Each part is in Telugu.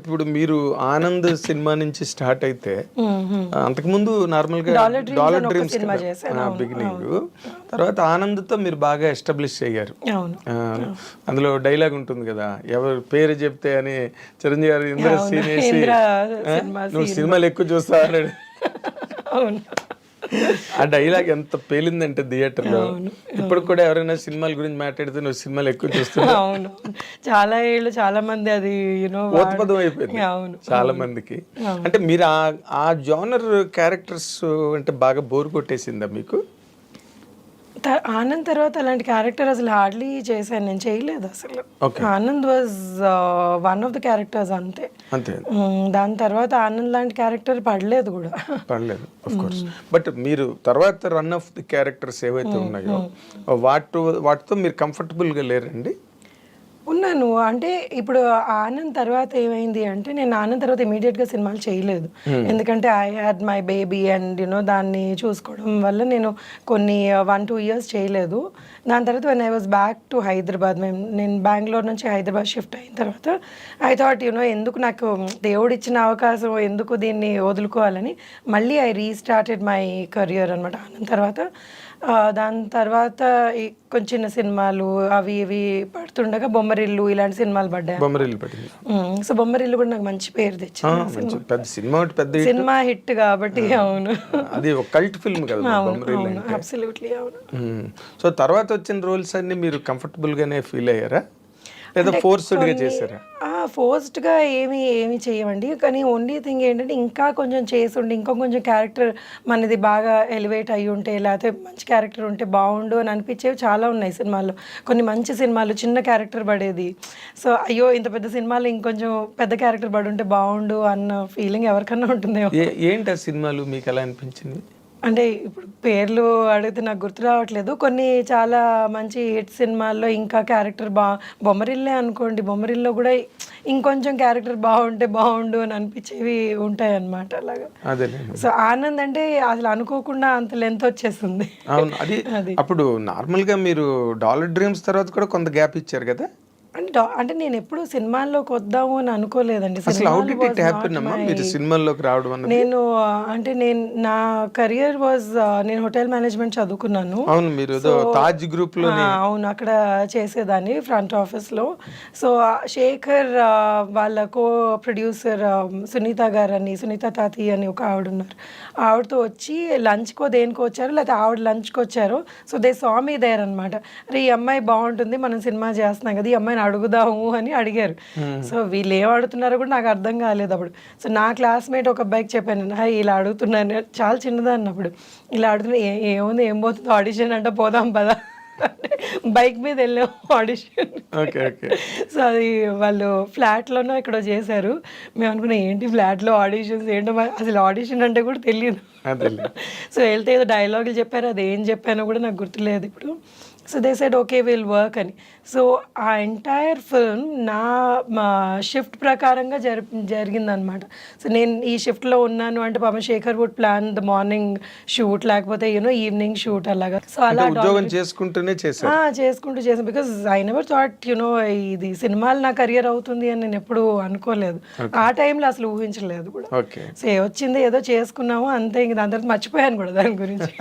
ఇప్పుడు మీరు ఆనంద్ సినిమా నుంచి స్టార్ట్ అయితే అంతకుముందు నార్మల్ గా డాలర్ డ్రీమ్స్ బిగినింగ్, తర్వాత ఆనంద్తో మీరు బాగా ఎస్టాబ్లిష్ అయ్యారు. అందులో డైలాగ్ ఉంటుంది కదా, ఎవరు పేరు చెప్తే అని చిరంజీవి గారు ఇంద్ర సీన్ వేసి నువ్వు సినిమాలు ఎక్కువ చూస్తావు అన్నాడు. ఆ డైలాగ్ ఎంత పేలిందంటే థియేటర్లో. ఇప్పుడు కూడా ఎవరైనా సినిమాల గురించి మాట్లాడితే నువ్వు సినిమాలు ఎక్కువ చూస్తున్నావు. అవును, చాలా ఏళ్ళు చాలా మంది అది ఓత్పదం అయిపోయింది చాలా మందికి. అంటే మీరు ఆ జోనర్ క్యారెక్టర్స్ అంటే బాగా బోర్ కొట్టేసిందా మీకు? ఆనంద్ తర్వాత అలాంటి క్యారెక్టర్ అసలు హార్డ్లీ చేశాను, నేను చేయలేదు అసలు. Anand was one of the characters అంతే. దాని తర్వాత ఆనంద్ లాంటి క్యారెక్టర్ పడలేదు కూడా. బట్ మీరు తర్వాత రన్ ఆఫ్ ది క్యారెక్టర్స్ ఏవైతే ఉన్నాయో వాటితో మీరు కంఫర్టబుల్ గా లేరండి? ఉన్నాను. అంటే ఇప్పుడు ఆనంద్ తర్వాత ఏమైంది అంటే, నేను ఆనంద్ తర్వాత ఇమీడియట్గా సినిమాలు చేయలేదు. ఎందుకంటే I had my baby and దాన్ని చూసుకోవడం వల్ల నేను కొన్ని 1-2 ఇయర్స్ చేయలేదు. దాని తర్వాత when I was back to Hyderabad, నేను బెంగళూరు నుంచి హైదరాబాద్ షిఫ్ట్ అయిన తర్వాత ఐ థాట్ ఎందుకు నాకు దేవుడు ఇచ్చిన అవకాశం ఎందుకు దీన్ని వదులుకోవాలని మళ్ళీ ఐ రీస్టార్టెడ్ మై కెరియర్ అనమాట ఆనంద్ తర్వాత. దాని తర్వాత కొంచెం చిన్న సినిమాలు అవి ఇవి పడుతుండగా బొమ్మరిల్లు ఇలాంటి సినిమాలు పడ్డాయి. సో బొమ్మరిల్లు కూడా నాకు మంచి పేరు తెచ్చింది, సినిమా హిట్ కాబట్టి. అవును, అది ఒక కల్ట్ ఫిల్మ్ కదా. అబ్సల్యూట్లీ అవును. సో తర్వాత వచ్చిన రోల్స్ అన్ని మీరు కంఫర్టబుల్ గానే ఫీల్ అయ్యారా, లేదా ఫోర్స్డ్ గా చేశారా? ఫోర్స్డ్ గా ఏమి చేయమండి, కానీ ఓన్లీ థింగ్ ఏంటంటే ఇంకా కొంచెం చేసుండి ఇంకా కొంచెం క్యారెక్టర్ మనది బాగా ఎలివేట్ అయ్యి ఉంటే, లేకపోతే మంచి క్యారెక్టర్ ఉంటే బాగుండు అని అనిపించేవి చాలా ఉన్నాయి సినిమాల్లో. కొన్ని మంచి సినిమాలు చిన్న క్యారెక్టర్ పడేది, సో అయ్యో ఇంత పెద్ద సినిమాలో ఇంకొంచెం పెద్ద క్యారెక్టర్ పడి ఉంటే బాగుండు అన్న ఫీలింగ్ ఎవరికన్నా ఉంటుంది. ఏంటి ఆ సినిమాలు మీకు ఎలా అనిపించింది? అంటే ఇప్పుడు పేర్లు అడిగితే నాకు గుర్తు రావట్లేదు. కొన్ని చాలా మంచి హిట్ సినిమాల్లో ఇంకా క్యారెక్టర్ బొమ్మరిల్లే అనుకోండి, బొమ్మరిల్లో కూడా ఇంకొంచెం క్యారెక్టర్ బాగుంటే బాగుండు అని అనిపించేవి ఉంటాయి అన్నమాట. అలాగా సో ఆనంద్ అంటే అసలు అనుకోకుండా అంత లెంత్ వచ్చేస్తుంది. అది అప్పుడు నార్మల్ గా మీరు డాలర్ డ్రీమ్స్ తర్వాత కూడా కొంత గ్యాప్ ఇచ్చారు కదా. అంటే నేను ఎప్పుడు సినిమాల్లోకి వద్దాము అని అనుకోలేదండి. నేను అంటే నా కెరియర్ వాజ్, నేను హోటల్ మేనేజ్మెంట్ చదువుకున్నాను. అవును, అక్కడ చేసేదాన్ని ఫ్రంట్ ఆఫీస్ లో. సో శేఖర్ వాళ్ళ కో ప్రొడ్యూసర్ సునీత గారు అని, సునీత తాతి అని ఒక ఆవిడ ఉన్నారు, ఆవిడతో వచ్చి లంచ్కో దేనికో వచ్చారు, లేకపోతే ఆవిడ లంచ్కి వచ్చారు. So they saw me there అనమాట. అరే ఈ అమ్మాయి బాగుంటుంది, మనం సినిమా చేస్తున్నాం కదా, ఈ అమ్మాయిని అడుగుదాము అని అడిగారు. సో వీళ్ళు ఏం అడుగుతున్నారో కూడా నాకు అర్థం కాలేదు అప్పుడు. సో నా క్లాస్మేట్ ఒక అబ్బాయికి చెప్పాను, ఇలా అడుగుతున్నాను, చాలా చిన్నదాన్ని అప్పుడు, ఇలా అడుగుతున్నా ఏముంది ఏం పోతుంది ఆడిషన్ అంటే పోదాం పదా, బైక్ మీద వెళ్ళాం ఆడిషన్. సో అది వాళ్ళు ఫ్లాట్లోనో ఇక్కడ చేశారు. మేము అనుకున్నాం ఏంటి ఫ్లాట్లో ఆడిషన్స్ ఏంటో, అసలు ఆడిషన్ అంటే కూడా తెలియదు. సో వెళ్తే ఏదో డైలాగులు చెప్పారు, అది ఏం చెప్పానో కూడా నాకు గుర్తులేదు ఇప్పుడు. So they said okay will work అని. సో ఆ ఎంటైర్ ఫిల్మ్ మా షిఫ్ట్ ప్రకారంగా జరిగిందనమాట. సో నేను ఈ షిఫ్ట్లో ఉన్నాను అంటే పాపం Shekhar would plan the morning shoot, లేకపోతే ఈవినింగ్ షూట్ అలాగా. సో అలా చేసుకుంటూ చేసాను, బికాస్ ఐ నెవర్ థాట్ ఇది సినిమాలు నా కెరియర్ అవుతుంది అని నేను ఎప్పుడు అనుకోలేదు. ఆ టైంలో అసలు ఊహించలేదు కూడా. సో వచ్చింది ఏదో చేసుకున్నాము అంతే, ఇంక దాని తర్వాత మర్చిపోయాను కూడా దాని గురించి.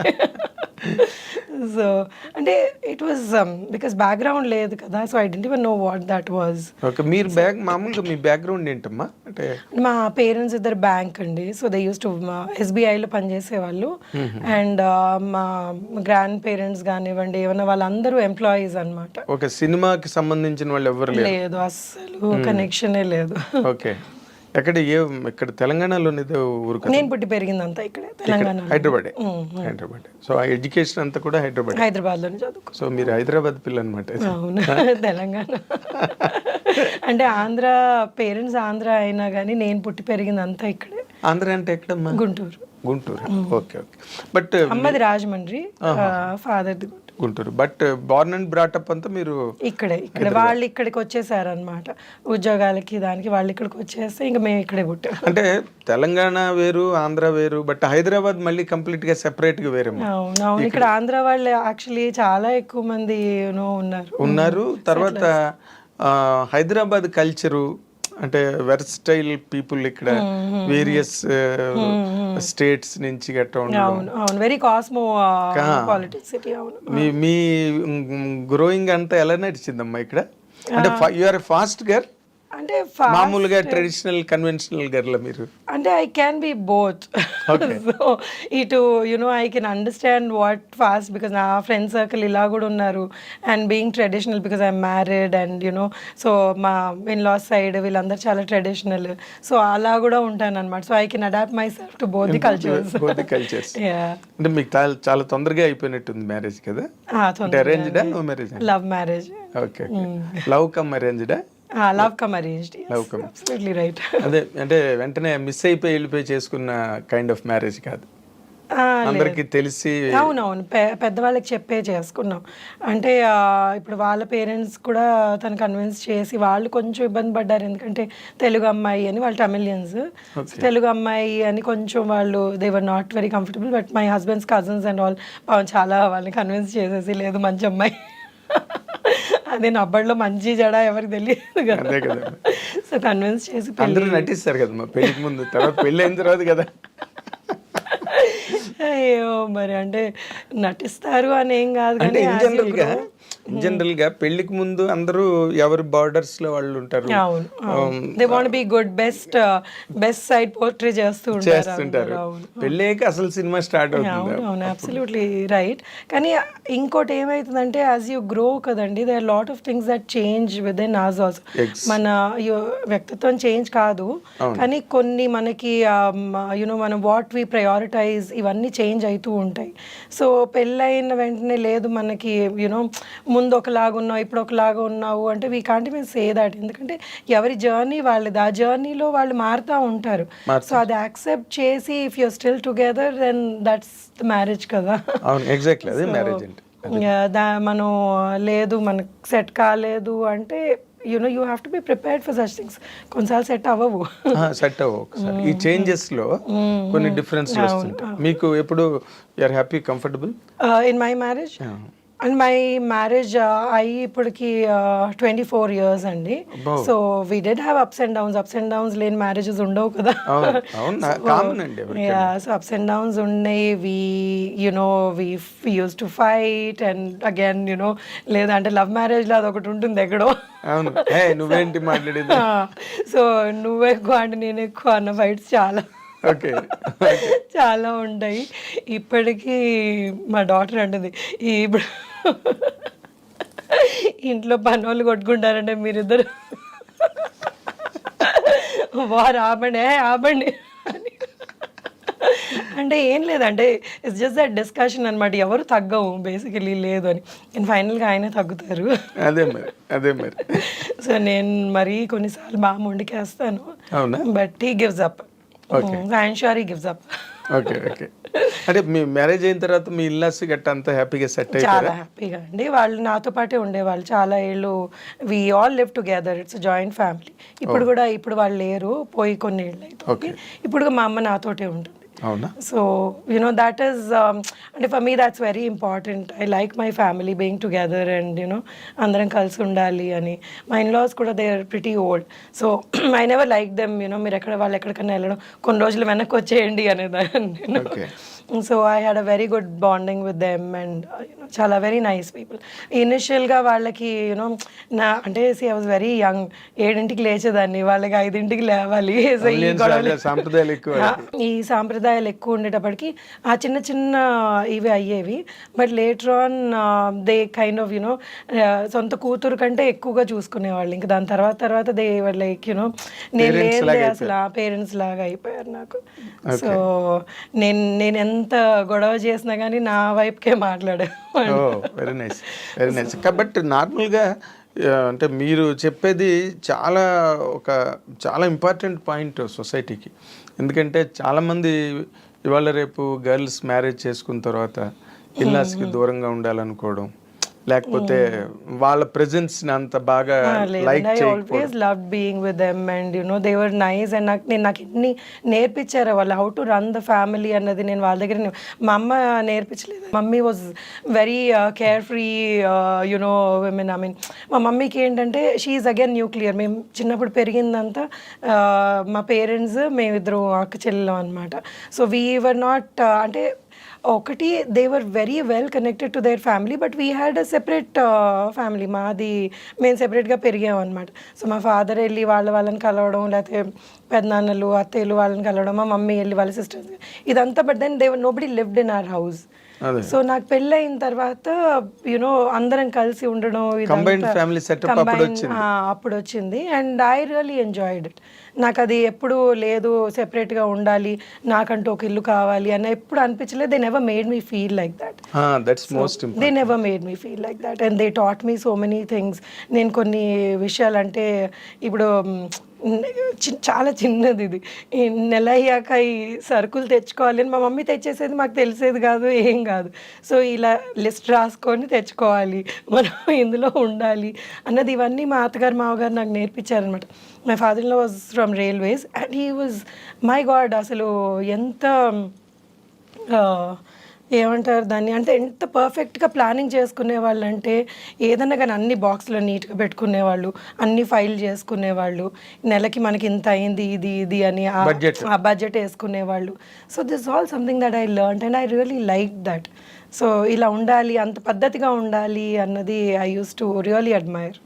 సో అంటే ఇట్ వాజ్ బికాస్ బ్యాక్గ్రౌండ్ లేదు కదా, so I don't even know what that was. మీరు మామూలుగా మీ బ్యాక్గ్రౌండ్ ఏంటమ్మా? అంటే మా పేరెంట్స్ ఇద్దరు బ్యాంక్ అండి, సో దే యూస్ టు ఎస్బీఐలో పనిచేసేవాళ్ళు. అండ్ మా గ్రాండ్ పేరెంట్స్ కానివ్వండి ఏమన్నా వాళ్ళందరూ ఎంప్లాయీస్ అనమాట. ఓకే, సినిమాకి సంబంధించిన వాళ్ళు ఎవరు లేదు, అస్సలు కనెక్షనే లేదు. ఓకే, ఇక్కడ తెలంగాణలో నేను పుట్టి పెరిగిందంతా ఇక్కడే తెలంగాణ, హైదరాబాద్. సో ఆ ఎడ్యుకేషన్ అంతా కూడా హైదరాబాద్ లోనే చదువుకో. సో మీరు హైదరాబాద్ పిల్ల అనమాట. అవును, తెలంగాణ అంటే ఆంధ్ర, పేరెంట్స్ ఆంధ్ర అయినా కానీ నేను పుట్టి పెరిగిందంతా ఇక్కడే. ఆంధ్ర అంటే ఎక్కడమ్మా? గుంటూరు. ఓకే. బట్ అమ్మది రాజమండ్రి, ఫాదర్ది Guntur. But born and brought up అంతా మీరు ఇక్కడ వాళ్ళు ఇక్కడికి వచ్చేసారు అనమాట ఉద్యోగాలకి, దానికి వాళ్ళు ఇక్కడికి వచ్చేస్తే ఇంకా మేము ఇక్కడే పుట్టాం. అంటే తెలంగాణ వేరు, ఆంధ్ర వేరు, బట్ హైదరాబాద్ మళ్ళీ కంప్లీట్ గా సెపరేట్ గా వేరే. అవును, ఇక్కడ ఆంధ్ర వాళ్ళు యాక్చువల్లీ చాలా ఎక్కువ మంది ఉన్నారు. తర్వాత హైదరాబాద్ కల్చరు అంటే వెర్స్టైల్ పీపుల్ ఇక్కడ వేరియస్ స్టేట్స్ నుంచి గట్రా ఉండడం. అవును అవును, వెరీ కాస్మో పాలిటిక్స్ సిటీ. అవును. మీ గ్రోయింగ్ అంతా ఎలా నడిచిందమ్మా ఇక్కడ? అంటే యు ఆర్ ఫాస్ట్ గర్, అంటే మామూలుగా ట్రెడిషనల్ కన్వెన్షనల్ గర్ల మీరు? అంటే I can be both. So ఇటు you know I can understand what fast, because నా ఫ్రెండ్ సర్కిల్ ఇలా కూడా ఉన్నారు. And being traditional because I'm married and you know, so మా ఇన్ లాస్ సైడ్ వీళ్ళందరూ చాలా ట్రెడిషనల్. సో అలా కూడా ఉంటాను అనమాట. So I can adapt myself to both the cultures. అంటే మీకు చాలా తొందరగా అయిపోయినట్టుంది మ్యారేజ్ కదా? అరేంజ్డా no marriage? Love marriage. Okay. Love come అరేంజ్డా? Love come arranged. Absolutely right. అదే అంటే వెంటనే మిస్ అయిపోయి వెళ్ళిపోయి చేసుకున్న కైండ్ ఆఫ్ మ్యారేజ్ కాదు, అందరికి తెలిసి. అవునవును, పెద్దవాళ్ళకి చెప్పే చేసుకున్నాం. అంటే ఇప్పుడు వాళ్ళ పేరెంట్స్ కూడా తను కన్విన్స్ చేసి, వాళ్ళు కొంచెం ఇబ్బంది పడ్డారు. ఎందుకంటే తెలుగు అమ్మాయి అని, వాళ్ళు తమిళియన్స్, తెలుగు అమ్మాయి అని కొంచెం వాళ్ళు they were not very comfortable. But my husband's cousins and all చాలా వాళ్ళని కన్విన్స్ చేసేసి, లేదు మంచి అమ్మాయి అదే నబ్బడిలో మంచి జడ ఎవరికి తెలియదు కదా, సో కన్విన్స్ చేసి అందరూ నటిస్తారు కదా పెళ్లికి ముందు, తర్వాత పెళ్ళి అయిన తర్వాత కదా. అయ్యో మరి అంటే నటిస్తారు అని ఏం కాదు, అంటే కానీ జనరల్ గా పెళ్లికి ముందు అందరూ ఎవరి బార్డర్స్ లో వాళ్ళు ఉంటారు. They want be good, best side portray చేస్తుంటారు. పెళ్ళేక అసలు సినిమా స్టార్ట్ అవుతుంది. అవును, అబ్సల్యూట్లీ రైట్. కానీ ఇంకోటి ఏమైతుందంటే యాజ్ యూ గ్రో కదండి, they are lot of things that change within us also. మన వ్యక్తిత్వం చేంజ్ కాదు, కానీ కొన్ని మనకి యునో మనం వాట్ వి ప్రయారిటైజ్ ఇవన్నీ చేంజ్ అవుతూ ఉంటాయి. సో పెళ్ళైన వెంటనే లేదు మనకి యునో ముందు ఒకలాగా ఉన్నావు ఇప్పుడు ఒకలాగా ఉన్నావు అంటే we can't even say that. ఎందుకంటే ఎవరి జర్నీ వాళ్ళది, ఆ జర్నీలో వాళ్ళు మారుతూ ఉంటారు. సో అది యాక్సెప్ట్ చేసి if you still together then that's the marriage కదా. ఎగ్జాక్ట్లీ అదే మ్యారేజ్ అంటే. మనం లేదు మనకు సెట్ కాలేదు అంటే you know you have to be prepared for such things. కొన్నిసార్లు సెట్ అవ్వవు. ఈ చేంజెస్ లో కొన్ని డిఫరెన్స్ వస్తుంటాయి. మీకు ఎప్పుడు you are happy, comfortable in my marriage? And my marriage అయ్యి ఇప్పటికి 24 years అండి. So we did have ups and downs లేని మ్యారేజెస్ ఉండవు కదా. సో అప్స్ అండ్ డౌన్స్ ఉన్నాయి. We use to fight and again you know, లేదంటే లవ్ మ్యారేజ్ లో అదొకటి ఉంటుంది ఎక్కడో. నువ్వేంటి మాట్లాడేది, సో నువ్వు ఎక్కువ అంటే నేను ఎక్కువ అన్న ఫైట్స్ చాలా ఉంటాయి. ఇప్పటికీ మా డాటర్ అంటుంది, ఇప్పుడు ఇంట్లో పని వాళ్ళు కొట్టుకుంటారంటే మీరిద్దరు వారు ఆపండి అని. అంటే ఏం లేదంటే ఇట్స్ జస్ట్ దట్ డిస్కషన్ అనమాట. ఎవరు తగ్గవు బేసికలీ, లేదు అని. నేను ఫైనల్గా ఆయనే తగ్గుతారు. అదే మరి. సో నేను మరీ కొన్నిసార్లు బాగా మొండికేస్తాను, but he gives up. I'm sure he gives up. Okay. అంటే మీ మ్యారేజ్ అయిన తర్వాత మీ ఇల్లాస్ గట్ట అంతా హ్యాపీగా సెట్ అయ్యారా? చాలా హ్యాపీగా అండి. వాళ్ళు నాతో పాటే ఉండేవాళ్ళు చాలా ఏళ్ళు. We all live together, it's joint family. ఇప్పుడు వాళ్ళు లేరు, పోయి కొన్ని ఏళ్ళు అయితే. ఇప్పుడు మా అమ్మ నాతోటే ఉంటుంది. సో యునో దట్ ఈస్ అంటే for me that's very important. I like my family being together and you know అందరం కలిసి ఉండాలి అని. మై ఇన్లాస్ కూడా they are pretty old, so I never like them you know మీరు వాళ్ళు ఎక్కడికన్నా వెళ్ళడం కొన్ని రోజులు వెనక్కి వచ్చేయండి అనేదాన్ని నేను. So I had a very good bonding with them and you know చాలా వెరీ నైస్ పీపుల్. ఇనిషియల్గా వాళ్ళకి యునో అంటే ఐ వాజ్ వెరీ యంగ్, 7ంటికి లేచేదాన్ని, వాళ్ళకి 5ంటికి లేవాలి. సో ఈ సాంప్రదాయాలు ఎక్కువ ఉండేటప్పటికి ఆ చిన్న చిన్న ఇవి అయ్యేవి. But later on they kind of you know సొంత కూతురు కంటే ఎక్కువగా చూసుకునేవాళ్ళు. ఇంకా దాని తర్వాత దే వర్ లైక్ యునో నేను లేదే అసలు ఆ పేరెంట్స్ లాగా అయిపోయారు నాకు. సో నేను ఎంత గొడవ చేసినా కానీ నా వైపుకే మాట్లాడే. Very nice. కాబట్టి నార్మల్గా అంటే మీరు చెప్పేది చాలా ఇంపార్టెంట్ పాయింట్ సొసైటీకి. ఎందుకంటే చాలామంది ఇవాళ రేపు గర్ల్స్ మ్యారేజ్ చేసుకున్న తర్వాత ఇల్లాస్కి దూరంగా ఉండాలనుకోవడం, లేకపోతే వాళ్ళ ప్రెజెన్స్ ని అంత బాగా like I always loved being with them and you know they were nice and నాకు ఎన్ని నేర్పించారు వాళ్ళు how to run the family అన్నది నేను వాళ్ళ దగ్గర మా అమ్మ నేర్పించలేదు. Mummy was very carefree you know women. I mean మా మమ్మీకి ఏంటంటే షీఈ్ అగైన్ న్యూక్లియర్. మేము చిన్నప్పుడు పెరిగిందంతా మా పేరెంట్స్ మేమిద్దరు అక్క చెల్లెలం అనమాట. సో వీ వర్ నాట్ అంటే ఒకటి they were very well connected to their family but we had a separate family. మాది మేము సెపరేట్గా పెరిగాం అనమాట. సో మా ఫాదర్ వెళ్ళి వాళ్ళని కలవడం, లేకపోతే పెద్దనాన్నలు అత్తయ్యలు వాళ్ళని కలవడం, మా మమ్మీ వెళ్ళి వాళ్ళ సిస్టర్స్, ఇదంతా. But then they were nobody lived in our house. So నాకు పెళ్ళయిన తర్వాత యునో అందరం కలిసి ఉండడం అప్పుడు వచ్చింది. And I really enjoyed it. నాకు అది ఎప్పుడు లేదు సెపరేట్గా ఉండాలి, నాకంటూ ఒక ఇల్లు కావాలి అని ఎప్పుడు అనిపించలేదు. They never made me feel like that. They never made me feel like that and they taught me so many things. నేను కొన్ని విషయాలు అంటే ఇప్పుడు చాలా చిన్నది ఇది, ఈ నెల అయ్యాక ఈ సరుకులు తెచ్చుకోవాలి అని మా మమ్మీ తెచ్చేసేది, మాకు తెలిసేది కాదు, ఏం కాదు. సో ఇలా లిస్ట్ రాసుకొని తెచ్చుకోవాలి, మనం ఇందులో ఉండాలి అన్నది ఇవన్నీ మా అత్తగారు మామగారు నాకు నేర్పించారనమాట. My father in law was from railways and he was my God. అసలు ఎంత ఏమంటారు దాన్ని అంటే ఎంత పర్ఫెక్ట్గా ప్లానింగ్ చేసుకునేవాళ్ళు అంటే ఏదన్నా కానీ అన్ని బాక్స్లో నీట్గా పెట్టుకునేవాళ్ళు, అన్ని ఫైల్ చేసుకునేవాళ్ళు, నెలకి మనకి ఇంత అయింది ఇది అని ఆ బడ్జెట్ వేసుకునేవాళ్ళు. So this all something that I learn and I really like that. So ఇలా ఉండాలి, అంత పద్ధతిగా ఉండాలి అన్నది I use to really admire.